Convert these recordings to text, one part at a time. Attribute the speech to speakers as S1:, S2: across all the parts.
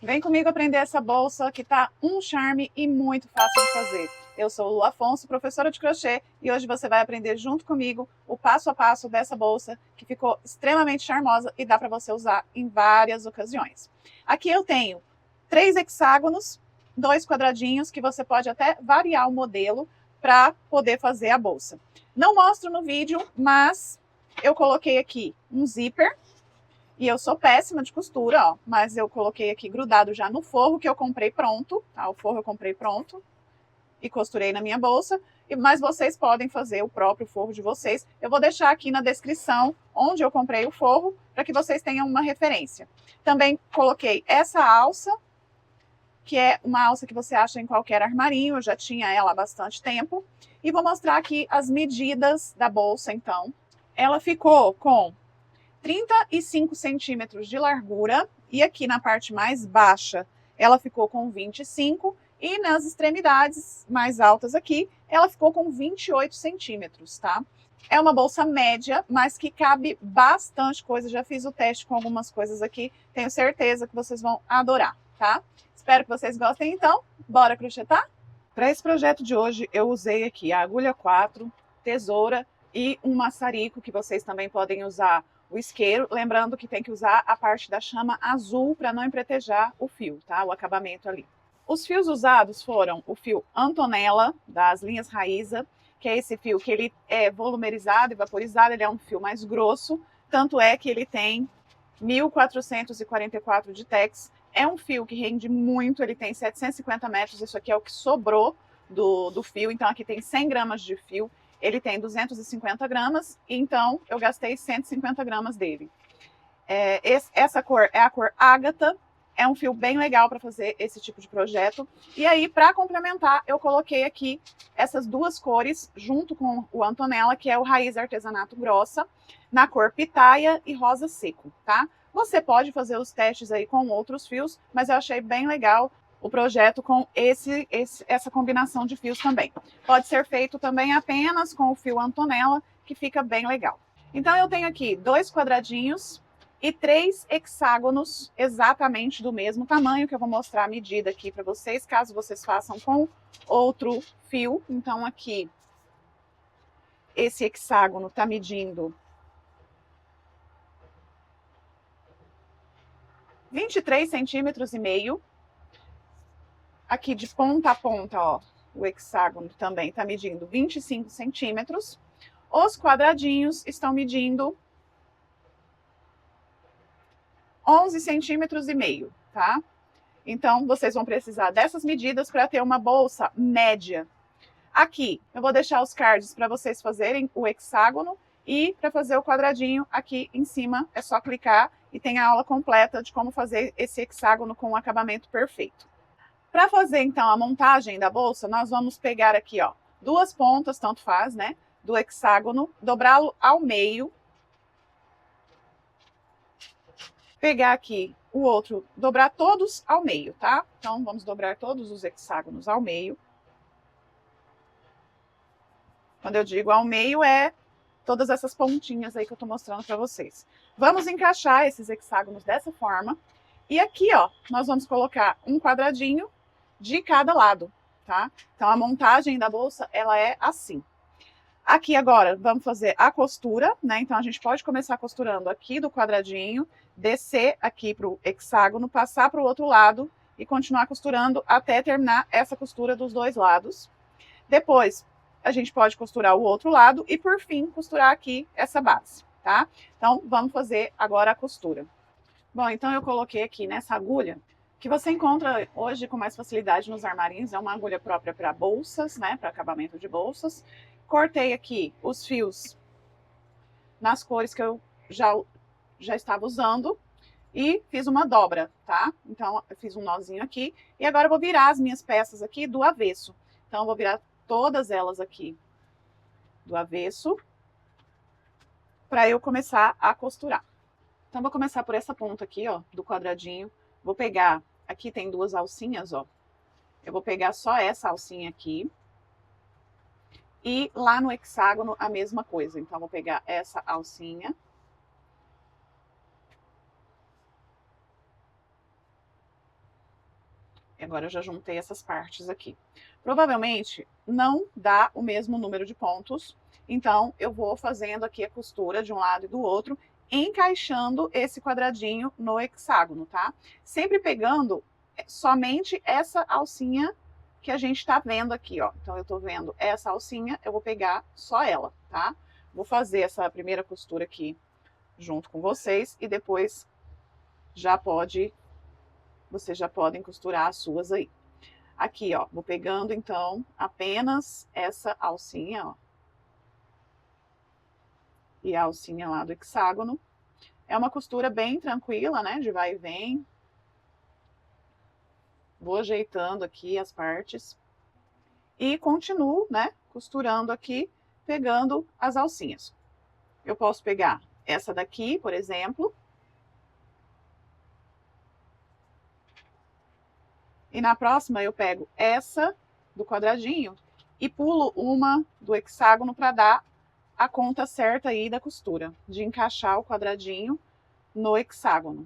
S1: Vem comigo aprender essa bolsa que tá um charme e muito fácil de fazer. Eu sou Lu Afonso, professora de crochê, e hoje você vai aprender junto comigo o passo a passo dessa bolsa que ficou extremamente charmosa e dá para você usar em várias ocasiões. Aqui eu tenho 3 hexágonos, 2 quadradinhos, que você pode até variar o modelo para poder fazer a bolsa. Não mostro no vídeo, mas eu coloquei aqui um zíper. E eu sou péssima de costura, ó, mas eu coloquei aqui grudado já no forro que eu comprei pronto, tá? O forro eu comprei pronto e costurei na minha bolsa, mas vocês podem fazer o próprio forro de vocês. Eu vou deixar aqui na descrição onde eu comprei o forro, para que vocês tenham uma referência. Também coloquei essa alça, que é uma alça que você acha em qualquer armarinho, eu já tinha ela há bastante tempo. E vou mostrar aqui as medidas da bolsa, então. Ela ficou com 35 centímetros de largura, e aqui na parte mais baixa ela ficou com 25, e nas extremidades mais altas aqui ela ficou com 28 centímetros, tá? É uma bolsa média, mas que cabe bastante coisa, já fiz o teste com algumas coisas aqui, tenho certeza que vocês vão adorar, tá? Espero que vocês gostem, então, bora crochetar? Para esse projeto de hoje eu usei aqui a agulha 4, tesoura e um maçarico, que vocês também podem usar o isqueiro, lembrando que tem que usar a parte da chama azul para não empretejar o fio, tá? O acabamento ali. Os fios usados foram o fio Antonella, das linhas Raíza, que é esse fio que ele é volumerizado e vaporizado, ele é um fio mais grosso, tanto é que ele tem 1444 de tex. É um fio que rende muito, ele tem 750 metros, isso aqui é o que sobrou do fio, então aqui tem 100 gramas de fio. Ele tem 250 gramas, então eu gastei 150 gramas dele. Essa cor é a cor Ágata, é um fio bem legal para fazer esse tipo de projeto. E aí, para complementar, eu coloquei aqui essas duas cores, junto com o Antonella, que é o Raiz Artesanato Grossa, na cor Pitaia e Rosa Seco, tá? Você pode fazer os testes aí com outros fios, mas eu achei bem legal o projeto com essa combinação de fios também. Pode ser feito também apenas com o fio Antonella, que fica bem legal. Então eu tenho aqui 2 quadradinhos e 3 hexágonos exatamente do mesmo tamanho, que eu vou mostrar a medida aqui para vocês, caso vocês façam com outro fio. Então aqui, esse hexágono está medindo 23 centímetros e meio. Aqui de ponta a ponta, ó, o hexágono também está medindo 25 centímetros. Os quadradinhos estão medindo 11 centímetros e meio, tá? Então, vocês vão precisar dessas medidas para ter uma bolsa média. Aqui, eu vou deixar os cards para vocês fazerem o hexágono, e para fazer o quadradinho aqui em cima é só clicar e tem a aula completa de como fazer esse hexágono com o acabamento perfeito. Para fazer, então, a montagem da bolsa, nós vamos pegar aqui, ó, 2 pontas, tanto faz, né, do hexágono, dobrá-lo ao meio. Pegar aqui o outro, dobrar todos ao meio, tá? Então, vamos dobrar todos os hexágonos ao meio. Quando eu digo ao meio, é todas essas pontinhas aí que eu tô mostrando para vocês. Vamos encaixar esses hexágonos dessa forma. E aqui, ó, nós vamos colocar um quadradinho de cada lado, tá? Então, a montagem da bolsa, ela é assim. Aqui agora, vamos fazer a costura, né? Então, a gente pode começar costurando aqui do quadradinho, descer aqui pro hexágono, passar pro outro lado e continuar costurando até terminar essa costura dos dois lados. Depois, a gente pode costurar o outro lado e, por fim, costurar aqui essa base, tá? Então, vamos fazer agora a costura. Bom, então eu coloquei aqui nessa agulha, que você encontra hoje com mais facilidade nos armarinhos, é uma agulha própria para bolsas, né, para acabamento de bolsas. Cortei aqui os fios nas cores que eu já estava usando e fiz uma dobra, tá? Então, eu fiz um nozinho aqui e agora eu vou virar as minhas peças aqui do avesso. Então, eu vou virar todas elas aqui do avesso para eu começar a costurar. Então, vou começar por essa ponta aqui, ó, do quadradinho. Vou pegar, aqui tem 2 alcinhas, ó. Eu vou pegar só essa alcinha aqui. E lá no hexágono, a mesma coisa. Então, vou pegar essa alcinha. Agora eu já juntei essas partes aqui. Provavelmente não dá o mesmo número de pontos, então eu vou fazendo aqui a costura de um lado e do outro, encaixando esse quadradinho no hexágono, tá? Sempre pegando somente essa alcinha que a gente tá vendo aqui, ó. Então eu tô vendo essa alcinha, eu vou pegar só ela, tá? Vou fazer essa primeira costura aqui junto com vocês e depois vocês já podem costurar as suas aí. Aqui, ó, vou pegando então apenas essa alcinha, ó. E a alcinha lá do hexágono. É uma costura bem tranquila, né, de vai e vem. Vou ajeitando aqui as partes. E continuo, né, costurando aqui, pegando as alcinhas. Eu posso pegar essa daqui, por exemplo. E na próxima eu pego essa do quadradinho e pulo uma do hexágono para dar a conta certa aí da costura, de encaixar o quadradinho no hexágono.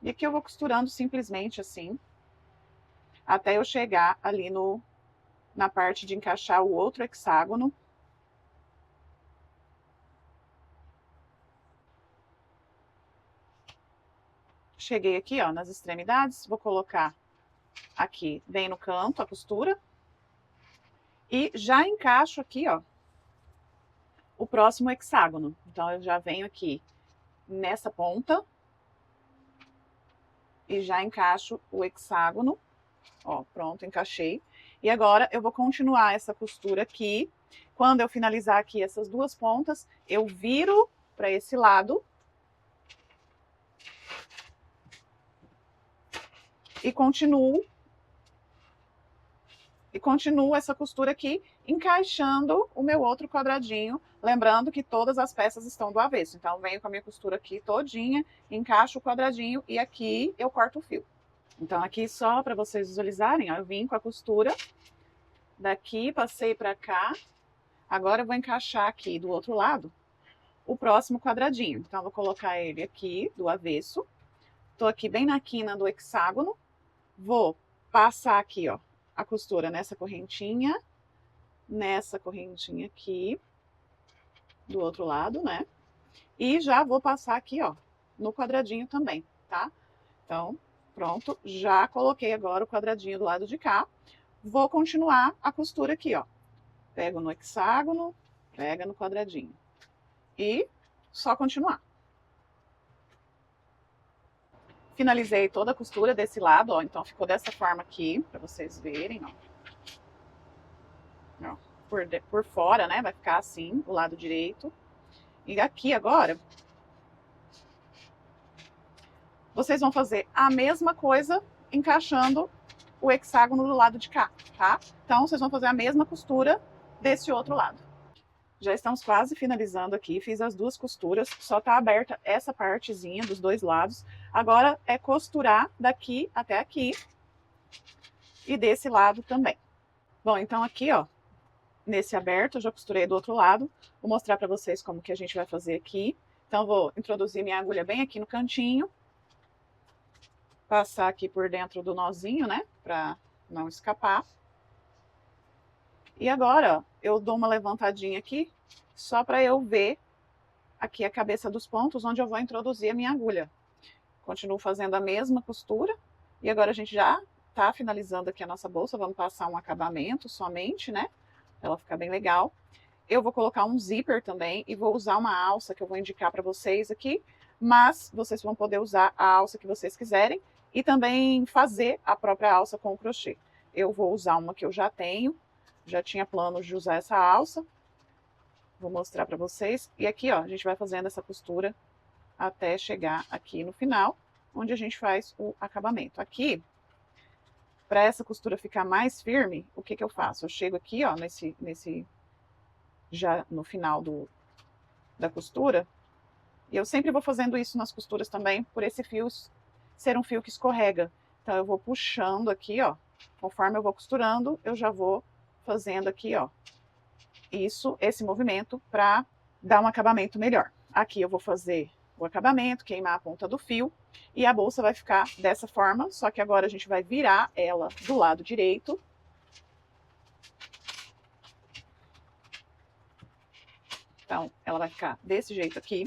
S1: E aqui eu vou costurando simplesmente assim, até eu chegar ali na parte de encaixar o outro hexágono. Cheguei aqui, ó, nas extremidades, vou colocar aqui bem no canto a costura. E já encaixo aqui, ó, o próximo hexágono. Então, eu já venho aqui nessa ponta e já encaixo o hexágono. Ó, pronto, encaixei. E agora eu vou continuar essa costura aqui. Quando eu finalizar aqui essas duas pontas, eu viro para esse lado. E continuo essa costura aqui, encaixando o meu outro quadradinho, lembrando que todas as peças estão do avesso. Então, venho com a minha costura aqui todinha, encaixo o quadradinho e aqui eu corto o fio. Então, aqui só para vocês visualizarem, ó, eu vim com a costura daqui, passei para cá. Agora eu vou encaixar aqui do outro lado o próximo quadradinho. Então, eu vou colocar ele aqui do avesso. Tô aqui bem na quina do hexágono. Vou passar aqui, ó, a costura nessa correntinha aqui, do outro lado, né? E já vou passar aqui, ó, no quadradinho também, tá? Então, pronto, já coloquei agora o quadradinho do lado de cá. Vou continuar a costura aqui, ó. Pego no hexágono, pega no quadradinho. E só continuar. Finalizei toda a costura desse lado, ó, então ficou dessa forma aqui, pra vocês verem, ó. Ó, por fora, né, vai ficar assim, o lado direito. E aqui agora, vocês vão fazer a mesma coisa encaixando o hexágono do lado de cá, tá? Então, vocês vão fazer a mesma costura desse outro lado. Já estamos quase finalizando aqui, fiz as duas costuras, só tá aberta essa partezinha dos dois lados. Agora é costurar daqui até aqui e desse lado também. Bom, então aqui, ó, nesse aberto, eu já costurei do outro lado. Vou mostrar pra vocês como que a gente vai fazer aqui. Então, vou introduzir minha agulha bem aqui no cantinho. Passar aqui por dentro do nozinho, né, pra não escapar. E agora, ó, eu dou uma levantadinha aqui, só para eu ver aqui a cabeça dos pontos onde eu vou introduzir a minha agulha. Continuo fazendo a mesma costura. E agora a gente já tá finalizando aqui a nossa bolsa. Vamos passar um acabamento somente, né? Pra ela ficar bem legal. Eu vou colocar um zíper também e vou usar uma alça que eu vou indicar para vocês aqui. Mas vocês vão poder usar a alça que vocês quiserem e também fazer a própria alça com o crochê. Eu vou usar uma que eu já tenho. Já tinha planos de usar essa alça. Vou mostrar para vocês. E aqui, ó, a gente vai fazendo essa costura até chegar aqui no final, onde a gente faz o acabamento. Aqui, para essa costura ficar mais firme, o que que eu faço? Eu chego aqui, ó, já no final da costura, e eu sempre vou fazendo isso nas costuras também, por esse fio ser um fio que escorrega. Então, eu vou puxando aqui, ó, conforme eu vou costurando, eu já vou fazendo aqui, ó, esse movimento para dar um acabamento melhor. Aqui eu vou fazer o acabamento, queimar a ponta do fio. E a bolsa vai ficar dessa forma, só que agora a gente vai virar ela do lado direito. Então, ela vai ficar desse jeito aqui.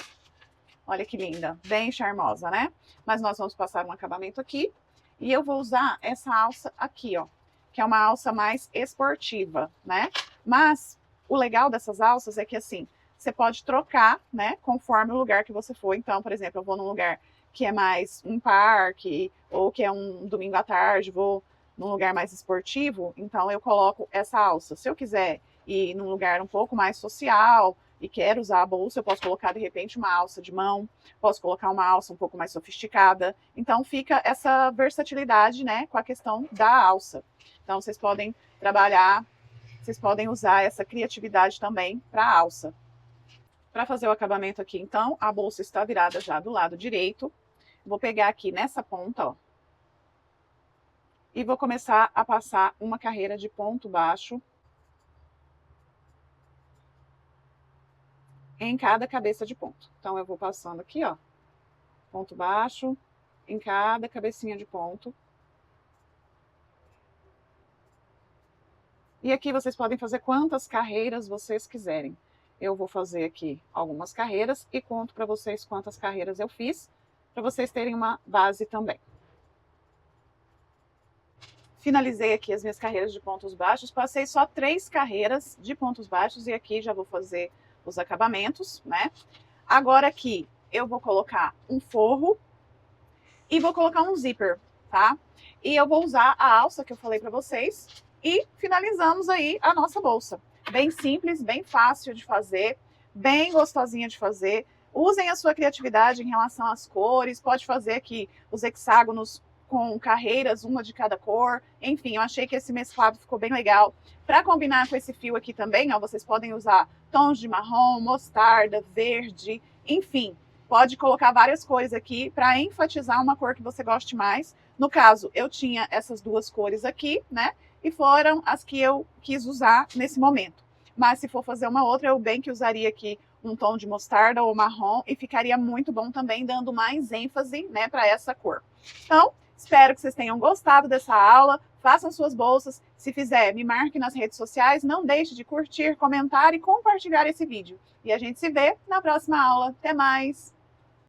S1: Olha que linda, bem charmosa, né? Mas nós vamos passar um acabamento aqui. E eu vou usar essa alça aqui, ó, que é uma alça mais esportiva, né? Mas o legal dessas alças é que, assim, você pode trocar, né, conforme o lugar que você for. Então, por exemplo, eu vou num lugar que é mais um parque, ou que é um domingo à tarde, vou num lugar mais esportivo, então eu coloco essa alça. Se eu quiser ir num lugar um pouco mais social e quero usar a bolsa, eu posso colocar, de repente, uma alça de mão, posso colocar uma alça um pouco mais sofisticada. Então, fica essa versatilidade, né, com a questão da alça. Então, vocês podem trabalhar, vocês podem usar essa criatividade também para a alça. Para fazer o acabamento aqui, então, a bolsa está virada já do lado direito. Vou pegar aqui nessa ponta, ó, e vou começar a passar uma carreira de ponto baixo em cada cabeça de ponto. Então, eu vou passando aqui, ó, ponto baixo em cada cabecinha de ponto. E aqui vocês podem fazer quantas carreiras vocês quiserem. Eu vou fazer aqui algumas carreiras e conto para vocês quantas carreiras eu fiz, para vocês terem uma base também. Finalizei aqui as minhas carreiras de pontos baixos, passei só 3 carreiras de pontos baixos e aqui já vou fazer os acabamentos, né? Agora aqui eu vou colocar um forro e vou colocar um zíper, tá? E eu vou usar a alça que eu falei para vocês e finalizamos aí a nossa bolsa. Bem simples, bem fácil de fazer, bem gostosinha de fazer. Usem a sua criatividade em relação às cores, pode fazer aqui os hexágonos com carreiras, uma de cada cor. Enfim, eu achei que esse mesclado ficou bem legal. Para combinar com esse fio aqui também, ó, vocês podem usar tons de marrom, mostarda, verde, enfim. Pode colocar várias cores aqui para enfatizar uma cor que você goste mais. No caso, eu tinha essas duas cores aqui, né? E foram as que eu quis usar nesse momento. Mas se for fazer uma outra, eu bem que usaria aqui um tom de mostarda ou marrom e ficaria muito bom também, dando mais ênfase, né, para essa cor. Então, espero que vocês tenham gostado dessa aula. Façam suas bolsas. Se fizer, me marque nas redes sociais. Não deixe de curtir, comentar e compartilhar esse vídeo. E a gente se vê na próxima aula. Até mais!